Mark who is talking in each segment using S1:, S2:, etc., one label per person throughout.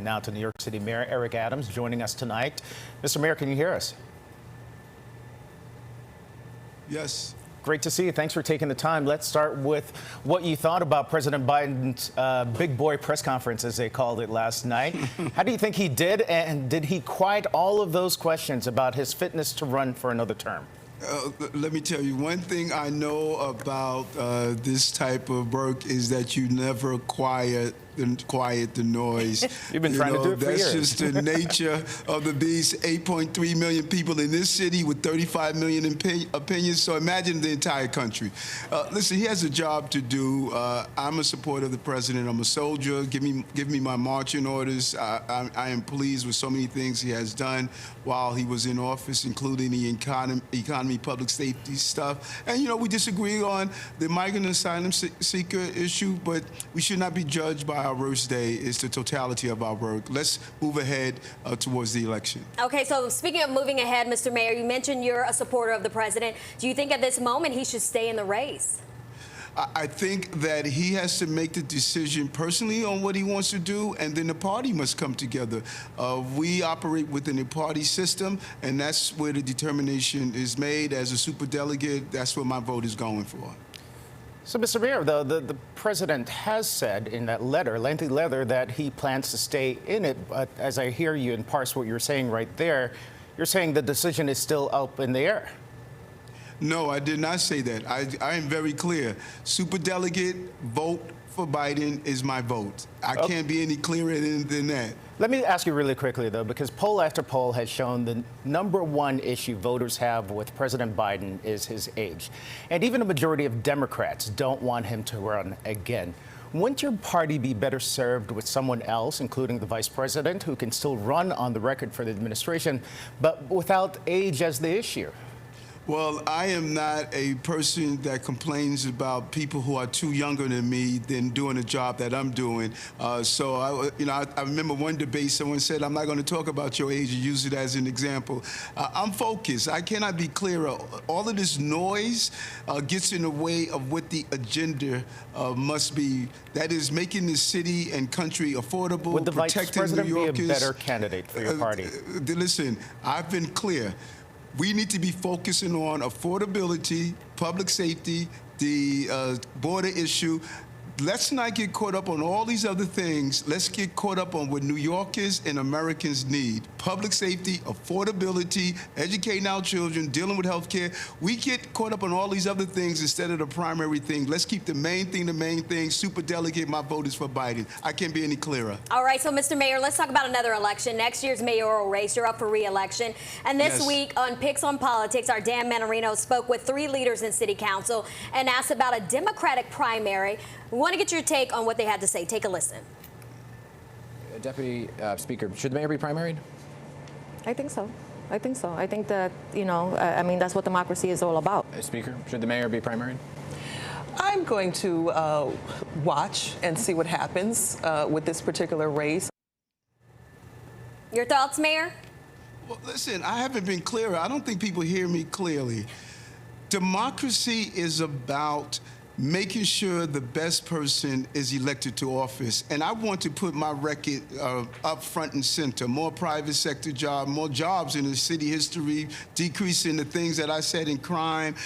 S1: Now to New York City Mayor Eric Adams joining us tonight. Mr. Mayor, can you hear us?
S2: Yes.
S1: Great to see you. Thanks for taking the time. Let's start with what you thought about President Biden's big boy press conference, as they called it last night. How do you think he did? And did he quiet all of those questions about his fitness to run for another term?
S2: Let me tell you, one thing I know about this type of work is that you never quiet the noise.
S1: You've been trying to do it for years.
S2: That's just the nature of the beast. 8.3 million people in this city with 35 million opinions. So imagine the entire country. Listen, he has a job to do. I'm a supporter of the president. I'm a soldier. Give me my marching orders. I am pleased with so many things he has done while he was in office, including the economy, public safety stuff. And, you know, we disagree on the migrant asylum seeker issue, but we should not be judged by our worst day. It's the totality of our work. Let's move ahead towards the election.
S3: Okay, so speaking of moving ahead, Mr. Mayor, you mentioned you're a supporter of the president. Do you think at this moment he should stay in the race?
S2: I think that he has to make the decision personally on what he wants to do, and then the party must come together. We operate within a party system, and that's where the determination is made. As a superdelegate, that's what my vote is going for.
S1: So, Mr. Mayor, the president has said in that letter, lengthy letter, that he plans to stay in it. But as I hear you and parse what you're saying right there, you're saying the decision is still up in the air.
S2: No, I did not say that. I am very clear. Superdelegate, vote for Biden is my vote. I can't be any clearer than that.
S1: Let me ask you really quickly, though, because poll after poll has shown the #1 issue voters have with President Biden is his age. And even a majority of Democrats don't want him to run again. Wouldn't your party be better served with someone else, including the vice president, who can still run on the record for the administration, but without age as the issue?
S2: Well, I am not a person that complains about people who are too younger than me than doing the job that I'm doing. I remember one debate, someone said, I'm not going to talk about your age and use it as an example. I'm focused. I cannot be clearer. All of this noise gets in the way of what the agenda must be. That is making the city and country affordable,
S1: Would the vice president
S2: New Yorkers.
S1: be a better candidate for your party?
S2: Listen, I've been clear. We need to be focusing on affordability, public safety, the border issue. Let's not get caught up on all these other things. Let's get caught up on what New Yorkers and Americans need. Public safety, affordability, educating our children, dealing with health care. We get caught up on all these other things instead of the primary thing. Let's keep the main thing the main thing. Superdelegate, my vote is for Biden. I can't be any clearer.
S3: All right, so Mr. Mayor, let's talk about another election. Next year's mayoral race, you're up for re-election. And this week on Picks on Politics, our Dan Manarino spoke with 3 leaders in City Council and asked about a Democratic primary. We want to get your take on what they had to say. Take a listen.
S4: Deputy Speaker, should the mayor be primaried?
S5: I think so. I think that, I mean, that's what democracy is all about.
S4: Speaker, should the mayor be primaried?
S6: I'm going to watch and see what happens with this particular race.
S3: Your thoughts, Mayor?
S2: Well, listen, I haven't been clearer. I don't think people hear me clearly. Democracy is about making sure the best person is elected to office. And I want to put my record up front and center. More private sector jobs, more jobs in the city history, decreasing the things that I said in crime,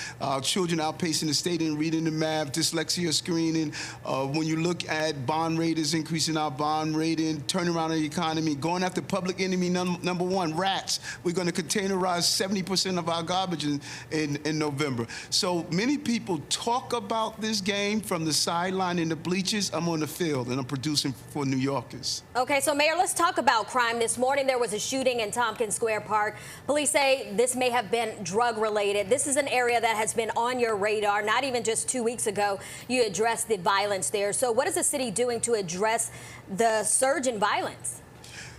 S2: children outpacing the state in reading and math, dyslexia screening. When you look at bond raters, increasing our bond rating, turning around the economy, going after public enemy number 1, rats. We're going to containerize 70% of our garbage in November. So many people talk about this game from the sideline in the bleachers. I'm on the field and I'm producing for New Yorkers.
S3: Okay, so Mayor, let's talk about crime. This morning there was a shooting in Tompkins Square Park. Police say this may have been drug related. This is an area that has been on your radar. Not even just 2 weeks ago, you addressed the violence there. So what is the city doing to address the surge in violence?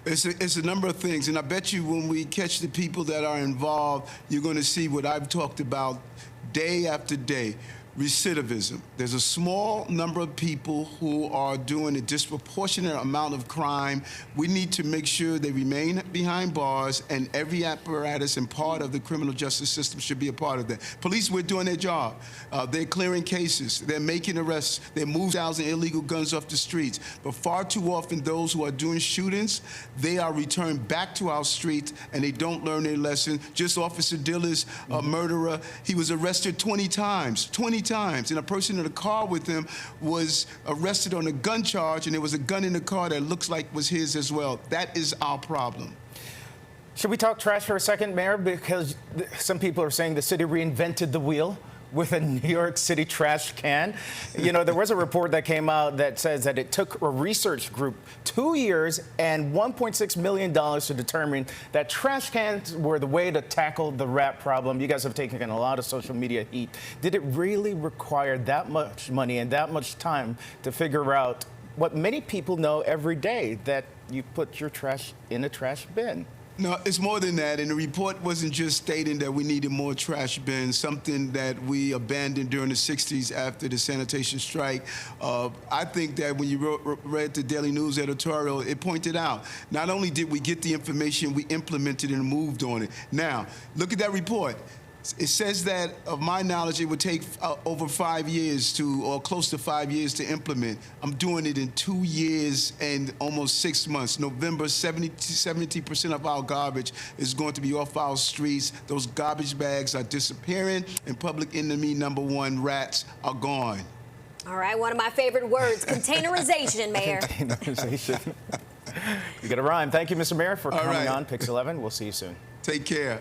S2: It's a number of things, and I bet you when we catch the people that are involved, you're going to see what I've talked about day after day. recidivism. There's a small number of people who are doing a disproportionate amount of crime. We need to make sure they remain behind bars, and every apparatus and part of the criminal justice system should be a part of that. Police, we're doing their job. They're clearing cases. They're making arrests. They move thousands of illegal guns off the streets. But far too often, those who are doing shootings, they are returned back to our streets, and they don't learn their lesson. Just Officer Diller's murderer, he was arrested 20 times, and a person in the car with him was arrested on a gun charge, and there was a gun in the car that looks like was his as well. That is our problem.
S1: Should we talk trash for a second, Mayor? Because some people are saying the city reinvented the wheel with a New York City trash can. You know, there was a report that came out that says that it took a research group 2 years and $1.6 million to determine that trash cans were the way to tackle the rat problem. You guys have taken a lot of social media heat. Did it really require that much money and that much time to figure out what many people know every day, that you put your trash in a trash bin?
S2: No, it's more than that. And the report wasn't just stating that we needed more trash bins, something that we abandoned during the 60s after the sanitation strike. I think that when you read the Daily News editorial, it pointed out, not only did we get the information, we implemented and moved on it. Now, look at that report. It says that, of my knowledge, it would take over 5 years or close to 5 years to implement. I'm doing it in 2 years and almost 6 months. November, 70% of our garbage is going to be off our streets. Those garbage bags are disappearing, and public enemy number one, rats, are gone.
S3: All right, one of my favorite words, containerization, Mayor.
S1: Containerization. You got a rhyme. Thank you, Mr. Mayor, for coming on Pix 11. We'll see you soon.
S2: Take care.